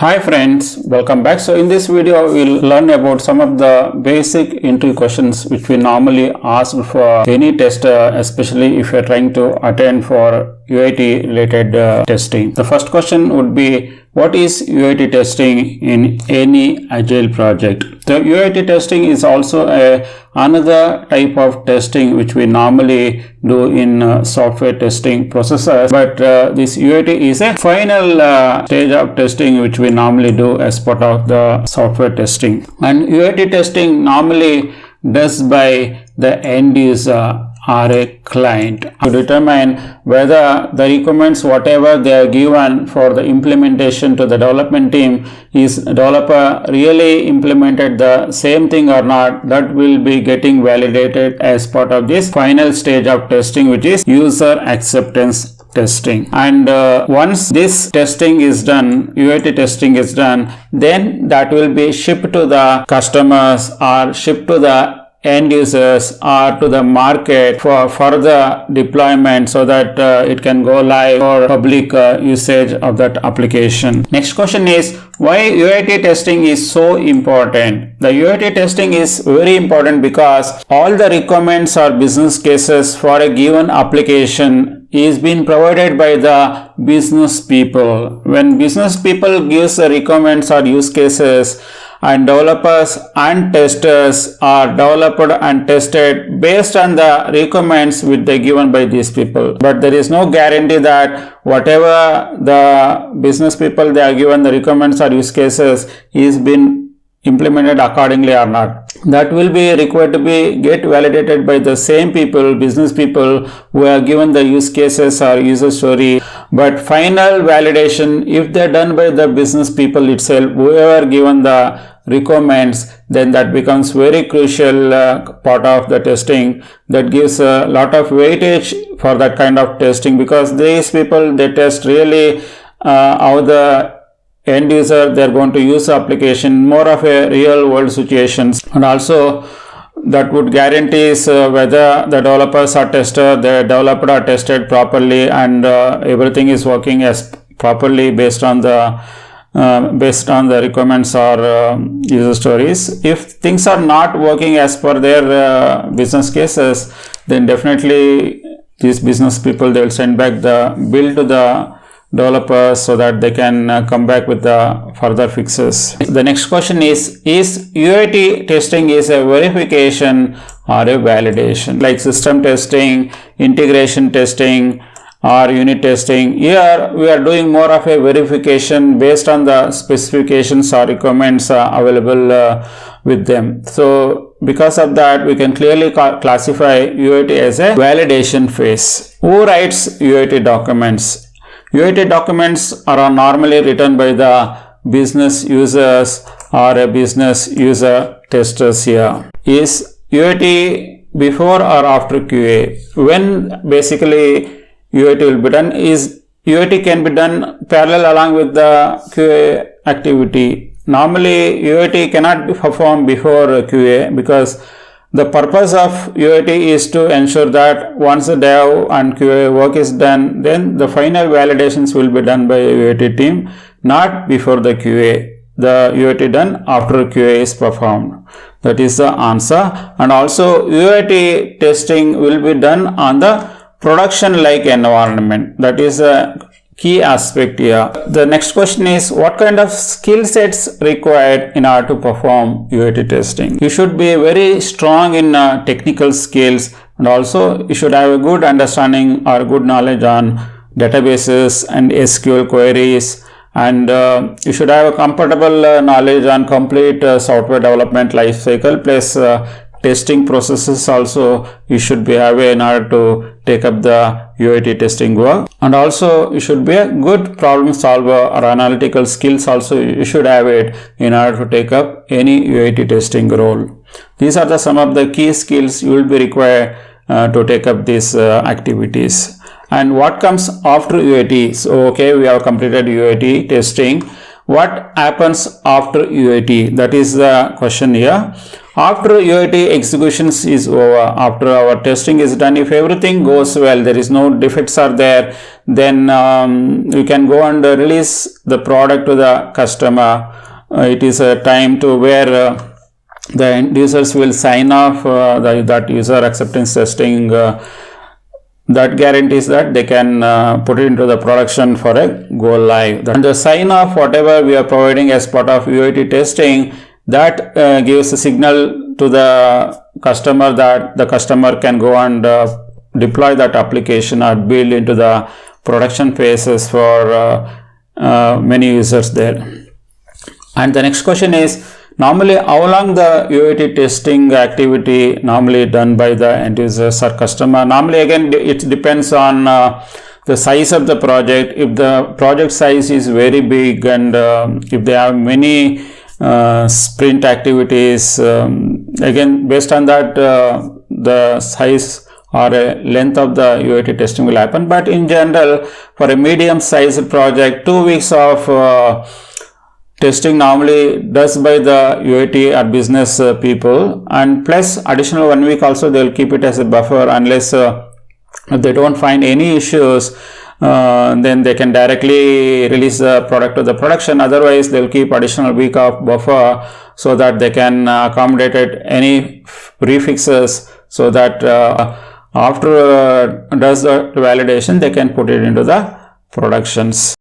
Hi friends, welcome back. So in this video we'll learn about some of the basic interview questions which we normally ask for any tester, especially if you're trying to attend for UAT related testing. The first question would be, what is UAT testing in any agile project? The UAT testing is also another type of testing which we normally do in software testing processes, but this UAT is a final stage of testing which we normally do as part of the software testing. And UAT testing normally does by the end user or a client to determine whether the requirements whatever they are given for the implementation to the development team, is developer really implemented the same thing or not. That will be getting validated as part of this final stage of testing, which is user acceptance testing. And once this testing is done, UAT testing is done, then that will be shipped to the customers or shipped to the end users or to the market for further deployment so that it can go live for public usage of that application. Next question is, why UAT testing is so important? The UAT testing is very important because all the requirements or business cases for a given application is being provided by the business people. When business people gives the requirements or use cases, and developers and testers are developed and tested based on the requirements which they given by these people. But there is no guarantee that whatever the business people they are given the requirements or use cases is been implemented accordingly or not. That will be required to be get validated by the same people, business people who are given the use cases or user story. But final validation, if they are done by the business people itself, whoever given the requirements, then that becomes very crucial part of the testing. That gives a lot of weightage for that kind of testing, because these people they test really how the end user they are going to use the application, more of a real world situations. And also that would guarantees whether the developers are tested, the developer are tested properly, and everything is working as properly based on the requirements or user stories. If things are not working as per their business cases, then definitely these business people they will send back the bill to the developers so that they can come back with the further fixes. The next question is UAT testing is a verification or a validation? Like system testing, integration testing, or unit testing, here we are doing more of a verification based on the specifications or requirements available with them. So because of that, we can clearly classify UAT as a validation phase. Who writes UAT documents? UAT documents are normally written by the business users or a business user testers. Here is UAT before or after QA? When basically UAT will be done is UAT can be done parallel along with the QA activity. Normally UAT cannot be performed before QA, because the purpose of UAT is to ensure that once the dev and QA work is done, then the final validations will be done by UAT team, not before the QA. The UAT done after QA is performed. That is the answer. And also UAT testing will be done on the production like environment. That is a key aspect here. The next question is, what kind of skill sets required in order to perform UAT testing? You should be very strong in technical skills, and also you should have a good understanding or good knowledge on databases and SQL queries, and you should have a comfortable knowledge on complete software development life cycle, plus testing processes also you should be having in order to take up the UAT testing work. And also you should be a good problem solver or analytical skills also you should have it in order to take up any UAT testing role. These are some of the key skills you will be required to take up these activities. And what comes after UAT? So okay, we have completed UAT testing. What happens after UAT? That is the question here. After UAT executions is over, after our testing is done, if everything goes well, there is no defects are there, then we can go and release the product to the customer. It is a time to where the end users will sign off that user acceptance testing. That guarantees that they can put it into the production for a go live. And the sign off whatever we are providing as part of UAT testing, that gives a signal to the customer that the customer can go and deploy that application or build into the production phases for many users there. And the next question is, normally how long the UAT testing activity normally done by the end users or customer? Normally again it depends on the size of the project. If the project size is very big and if they have many sprint activities, again based on that the size or length of the UAT testing will happen. But in general, for a medium sized project, 2 weeks of testing normally does by the UAT or business people, and plus additional 1 week also they will keep it as a buffer unless if they don't find any issues, then they can directly release the product to the production. Otherwise they will keep additional week of buffer so that they can accommodate any prefixes, so that after does the validation they can put it into the productions.